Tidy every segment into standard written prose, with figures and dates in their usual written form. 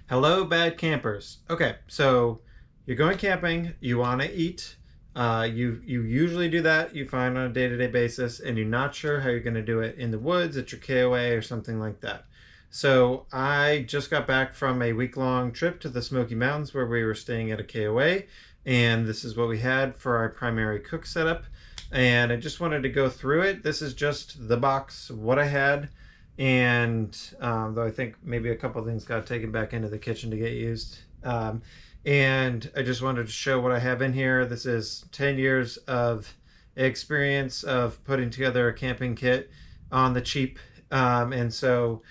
Hello, bad campers. Okay, so you're going camping, you want to eat. You usually do that, you find on a day-to-day basis, and you're not sure how you're going to do it in the woods at your KOA or something like that. So I just got back from a week-long trip to the Smoky Mountains where we were staying at a KOA, and this is what we had for our primary cook setup. And I just wanted to go through it. This is just the box, what I had. And though I think maybe a couple of things got taken back into the kitchen to get used. And I just wanted to show what I have in here. This is 10 years of experience of putting together a camping kit on the cheap. And so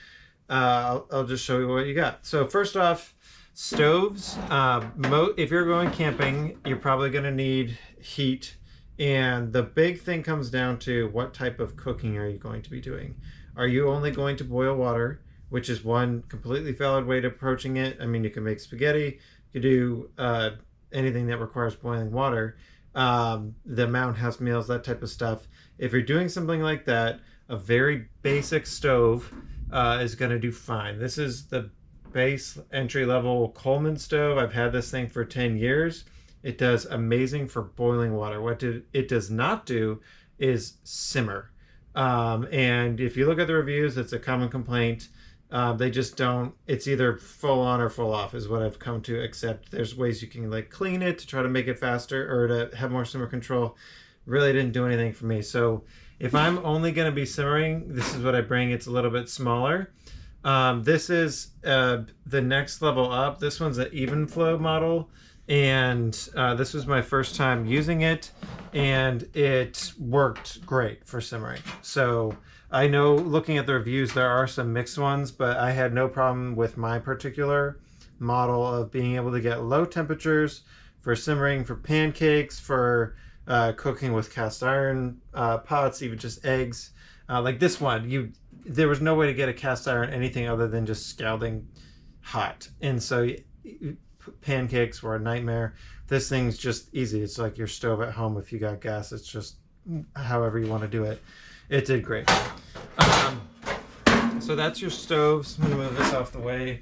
I'll just show you what you got. So first off, stoves. If you're going camping, you're probably going to need heat. And the big thing comes down to what type of cooking are you going to be doing? Are you only going to boil water, which is one completely valid way to approaching it? I mean, you can make spaghetti, you can do anything that requires boiling water, the mountain house meals, that type of stuff. If you're doing something like that, a very basic stove is going to do fine. This is the base entry-level Coleman stove. I've had this thing for 10 years. It does amazing for boiling water. What it does not do is simmer. And if you look at the reviews, it's a common complaint. They just don't, it's either full on or full off is what I've come to accept. There's ways you can like clean it to try to make it faster or to have more simmer control. Really didn't do anything for me. So if I'm only going to be simmering, this is what I bring. It's a little bit smaller. This is the next level up. This one's an even flow model. And this was my first time using it, and it worked great for simmering. So I know looking at the reviews there are some mixed ones, but I had no problem with my particular model of being able to get low temperatures for simmering, for pancakes, for cooking with cast iron pots, even just eggs. Like this one, there was no way to get a cast iron anything other than just scalding hot. And so pancakes were a nightmare. This thing's just easy. It's like your stove at home. If you got gas, it's just however you want to do it. It did great. So that's your stoves. I'm gonna move this off the way.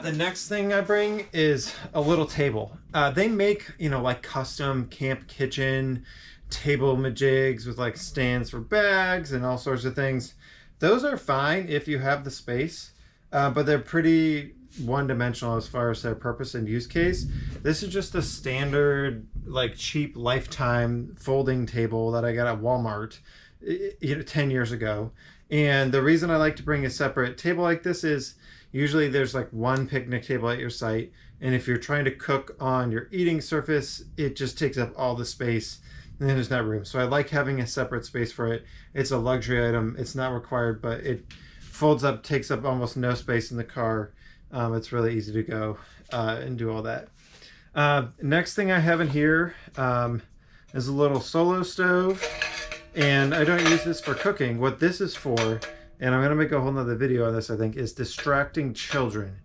The next thing I bring is a little table. They make, like custom camp kitchen table majigs with like stands for bags and all sorts of things. Those are fine if you have the space. But they're pretty one-dimensional as far as their purpose and use case. This is just a standard, like cheap lifetime folding table that I got at Walmart 10 years ago. And the reason I like to bring a separate table like this is usually there's like one picnic table at your site. And if you're trying to cook on your eating surface, it just takes up all the space and then there's not room. So I like having a separate space for it. It's a luxury item. It's not required, but it folds up, takes up almost no space in the car. It's really easy to go and do all that. Next thing I have in here is a little solo stove. And I don't use this for cooking. What this is for, and I'm going to make a whole nother video on this, I think, is distracting children.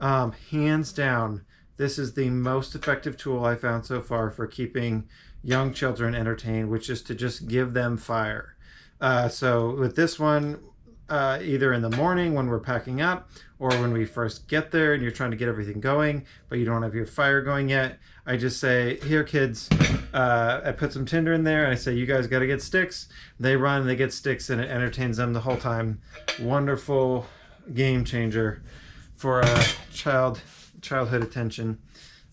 Hands down, this is the most effective tool I found so far for keeping young children entertained, which is to just give them fire. So with this one, either in the morning when we're packing up or when we first get there and you're trying to get everything going but you don't have your fire going yet, I just say, here kids, I put some tinder in there and I say, you guys got to get sticks. They run, they get sticks, and it entertains them the whole time. Wonderful game changer for childhood attention.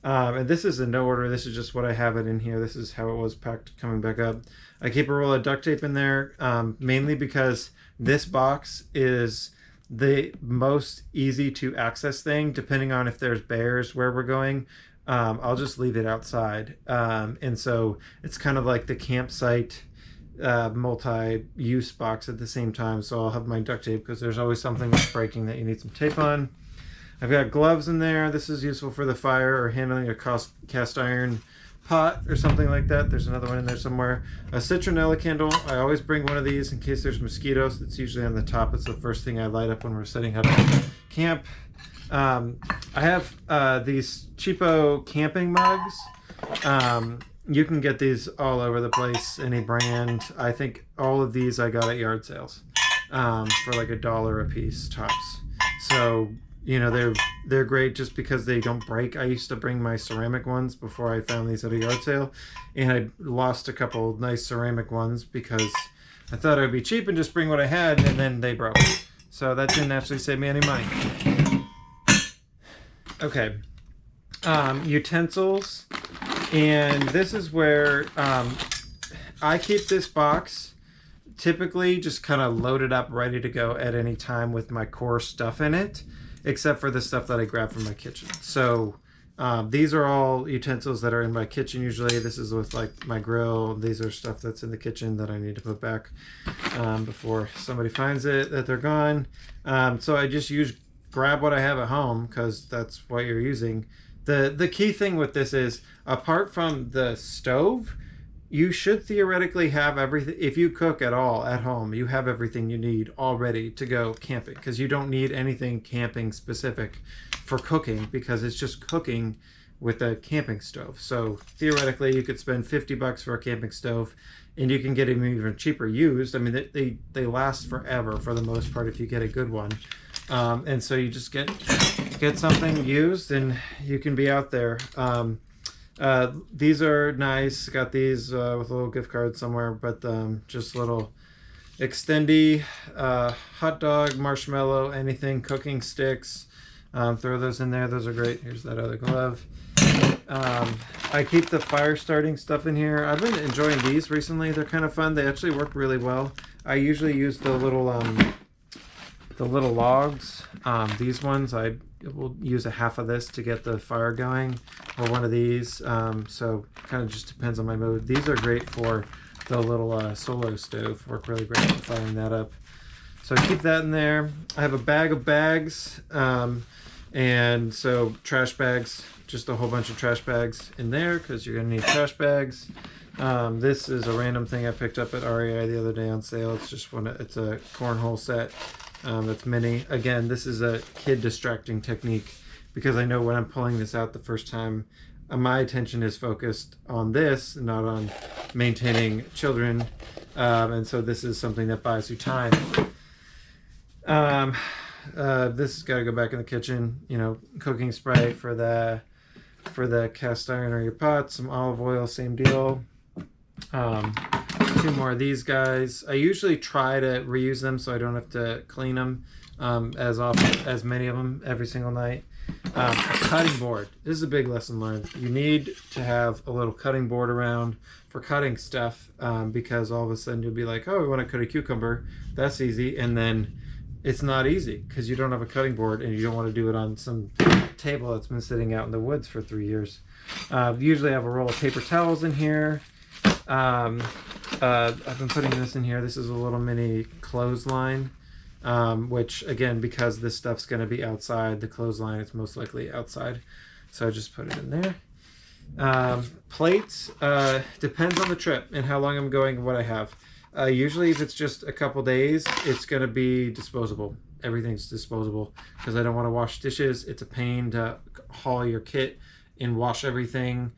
And this is in no order. This is just what I have it in here. This is how it was packed coming back up. I keep a roll of duct tape in there, mainly because this box is the most easy to access thing, depending on if there's bears where we're going. I'll just leave it outside. And so it's kind of like the campsite multi-use box at the same time. So I'll have my duct tape because there's always something that's breaking that you need some tape on. I've got gloves in there. This is useful for the fire or handling a cast iron pot or something like that. There's another one in there somewhere. A citronella candle. I always bring one of these in case there's mosquitoes. It's usually on the top. It's the first thing I light up when we're setting up camp. I have these cheapo camping mugs. You can get these all over the place, any brand. I think all of these I got at yard sales. for like $1 a piece tops. So, you know, they're great just because they don't break. I used to bring my ceramic ones before I found these at a yard sale, and I lost a couple nice ceramic ones because I thought it would be cheap and just bring what I had, and then they broke. So that didn't actually save me any money. Okay, utensils, and this is where I keep this box typically just kind of loaded up, ready to go at any time with my core stuff in it, except for the stuff that I grab from my kitchen. So these are all utensils that are in my kitchen usually. This is with like my grill. These are stuff that's in the kitchen that I need to put back before somebody finds it, that they're gone. So I just grab what I have at home because that's what you're using. The key thing with this is, apart from the stove, you should theoretically have everything. If you cook at all at home, you have everything you need all ready to go camping, because you don't need anything camping specific for cooking, because it's just cooking with a camping stove. So theoretically you could spend $50 for a camping stove, and you can get them even cheaper used. I mean, they last forever for the most part if you get a good one. And so you just get something used and you can be out there. These are nice. Got these with a little gift card somewhere, but just little extendy hot dog, marshmallow, anything, cooking sticks. Throw those in there. Those are great. Here's that other glove. I keep the fire starting stuff in here. I've been enjoying these recently. They're kind of fun. They actually work really well. I usually use the little logs. These ones, I will use a half of this to get the fire going, or one of these. So kind of just depends on my mood. These are great for the little solo stove. Work really great for firing that up. So I keep that in there. I have a bag of bags, and so trash bags, just a whole bunch of trash bags in there because you're gonna need trash bags. This is a random thing I picked up at REI the other day on sale. It's just it's a cornhole set. That's mini. Again, this is a kid distracting technique, because I know when I'm pulling this out the first time, my attention is focused on this, not on maintaining children. And so this is something that buys you time. This has got to go back in the kitchen. You know, cooking spray for the cast iron or your pot. Some olive oil, same deal. Two more of these guys. I usually try to reuse them so I don't have to clean them as many of them every single night. A cutting board. This is a big lesson learned. You need to have a little cutting board around for cutting stuff, because all of a sudden you'll be like, oh, we want to cut a cucumber. That's easy. And then it's not easy because you don't have a cutting board, and you don't want to do it on some table that's been sitting out in the woods for 3 years. Usually I have a roll of paper towels in here. I've been putting this in here. This is a little mini clothesline, which again, because this stuff's going to be outside, the clothesline is most likely outside. So I just put it in there. Plates, depends on the trip and how long I'm going and what I have. Usually if it's just a couple days, it's going to be disposable. Everything's disposable because I don't want to wash dishes. It's a pain to haul your kit and wash everything.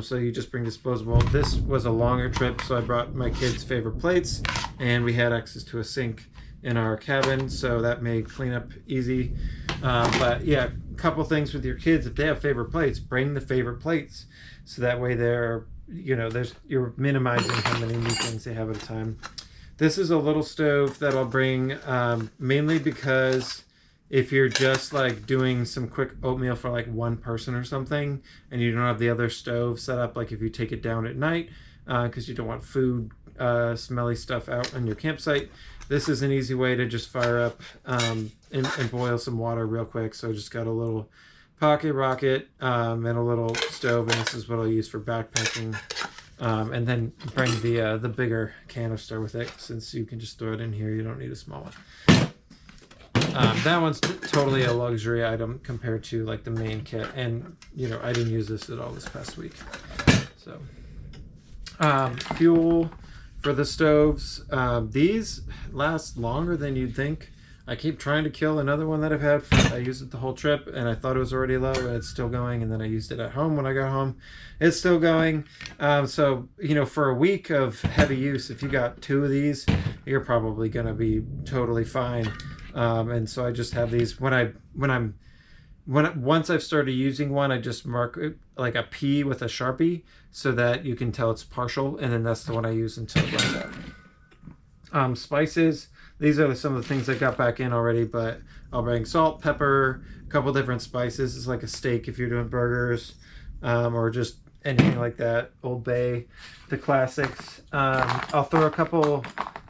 So you just bring disposable. This was a longer trip, so I brought my kids' favorite plates, and we had access to a sink in our cabin, so that made cleanup easy. But yeah, a couple things with your kids. If they have favorite plates, bring the favorite plates, so that way you're minimizing how many new things they have at a time. This is a little stove that I'll bring, mainly because if you're just like doing some quick oatmeal for like one person or something, and you don't have the other stove set up, like if you take it down at night, because you don't want food, smelly stuff out on your campsite, this is an easy way to just fire up and boil some water real quick. So I just got a little pocket rocket and a little stove, and this is what I'll use for backpacking. And then bring the bigger canister with it, since you can just throw it in here. You don't need a small one. That one's totally a luxury item compared to like the main kit, and I didn't use this at all this past week. So fuel for the stoves. These last longer than you'd think. I keep trying to kill another one that I've had. I used it the whole trip, and I thought it was already low, and it's still going. And then I used it at home when I got home. It's still going. So, you know, for a week of heavy use, if you got 2 of these, you're probably going to be totally fine. And so I just have these once I've started using one, I just mark it like a P with a Sharpie so that you can tell it's partial, and then that's the one I use until it runs out. Spices. These are some of the things I got back in already, but I'll bring salt, pepper, a couple different spices. It's like a steak if you're doing burgers, or just anything like that. Old Bay, the classics. I'll throw a couple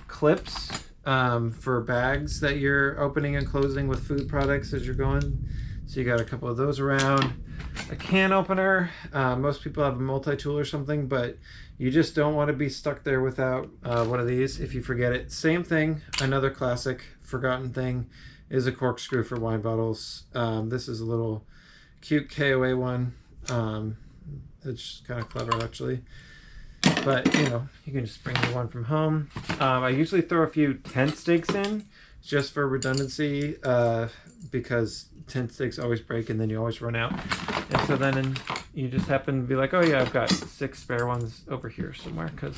clips for bags that you're opening and closing with food products as you're going. So you got a couple of those around. A can opener. Most people have a multi-tool or something, but you just don't want to be stuck there without one of these if you forget it. Same thing, another classic forgotten thing is a corkscrew for wine bottles. This is a little cute KOA one. It's kind of clever actually. But, you know, you can just bring the one from home. I usually throw a few tent stakes in just for redundancy, because tent stakes always break and then you always run out. And so then you just happen to be like, oh yeah, I've got 6 spare ones over here somewhere, because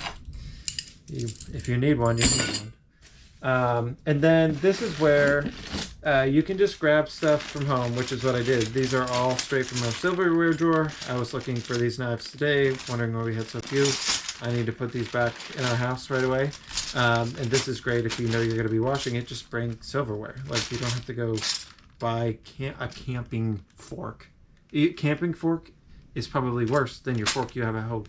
if you need one, you need one. And then this is where you can just grab stuff from home, which is what I did. These are all straight from our silverware drawer. I was looking for these knives today, wondering why we had so few. I need to put these back in our house right away. And this is great if you know you're going to be washing it. Just bring silverware. Like, you don't have to go buy a camping fork. Camping fork is probably worse than your fork you have at home.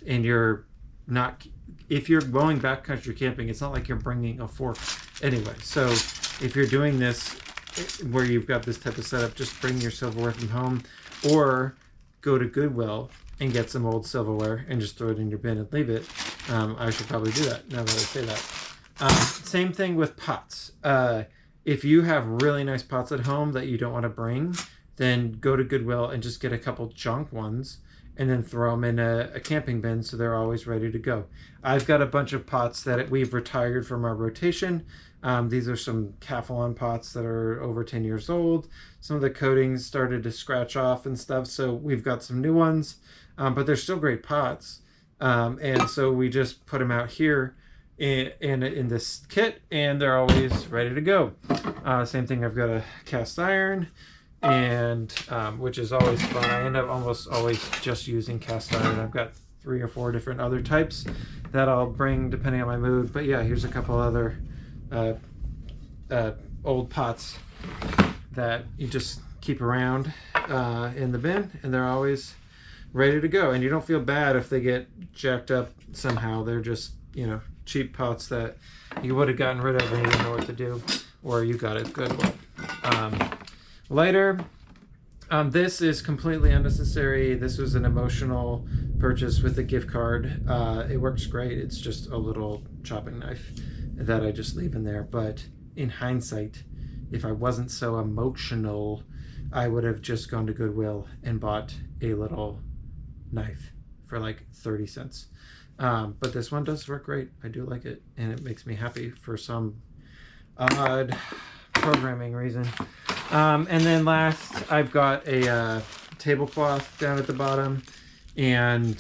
And you're not, if you're going backcountry camping, it's not like you're bringing a fork anyway. So if you're doing this where you've got this type of setup, just bring your silverware from home, or go to Goodwill and get some old silverware and just throw it in your bin and leave it. I should probably do that now that I say that. Same thing with pots. If you have really nice pots at home that you don't want to bring, then go to Goodwill and just get a couple junk ones and then throw them in a camping bin so they're always ready to go. I've got a bunch of pots that we've retired from our rotation. These are some Calphalon pots that are over 10 years old. Some of the coatings started to scratch off and stuff, so we've got some new ones, but they're still great pots. And so we just put them out here in this kit, and they're always ready to go. Same thing, I've got a cast iron, and which is always fun. I end up almost always just using cast iron. I've got 3 or 4 different other types that I'll bring depending on my mood. But yeah, here's a couple other old pots that you just keep around in the bin, and they're always ready to go. And you don't feel bad if they get jacked up somehow. They're just, you know, cheap pots that you would have gotten rid of and you didn't know what to do, or you got it Goodwill. Lighter. This is completely unnecessary. This was an emotional purchase with a gift card. It works great. It's just a little chopping knife that I just leave in there. But in hindsight, if I wasn't so emotional, I would have just gone to Goodwill and bought a little knife for like 30 cents. But this one does work great. I do like it, and it makes me happy for some odd programming reason. And then last, I've got a tablecloth down at the bottom, and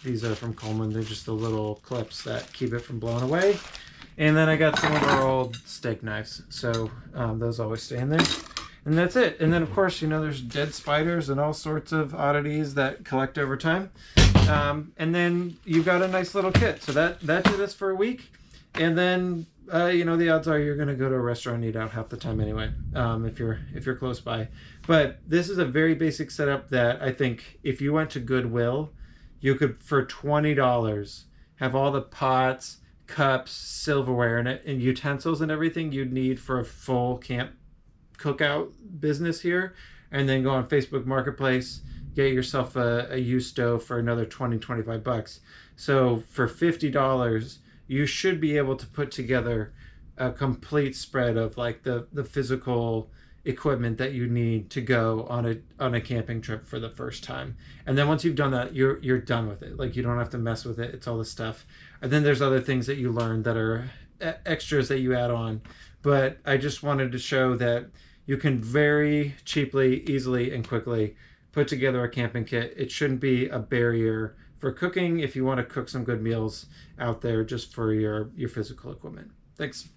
these are from Coleman. They're just the little clips that keep it from blowing away. And then I got some of our old steak knives, so those always stay in there. And that's it. And then of course, you know, there's dead spiders and all sorts of oddities that collect over time. And then you've got a nice little kit. So that did us for a week. And then you know, the odds are you're going to go to a restaurant and eat out half the time anyway, if you're close by. But this is a very basic setup that I think if you went to Goodwill, you could, for $20, have all the pots, cups, silverware, and utensils and everything you'd need for a full camp cookout business here. And then go on Facebook Marketplace, get yourself a used stove for another $20-25. So for $50, you should be able to put together a complete spread of like the physical equipment that you need to go on a camping trip for the first time. And then once you've done that, you're done with it. Like, you don't have to mess with it. It's all the stuff. And then there's other things that you learn that are extras that you add on. but I just wanted to show that you can very cheaply, easily, and quickly put together a camping kit. It shouldn't be a barrier for cooking if you want to cook some good meals out there just for your physical equipment. Thanks.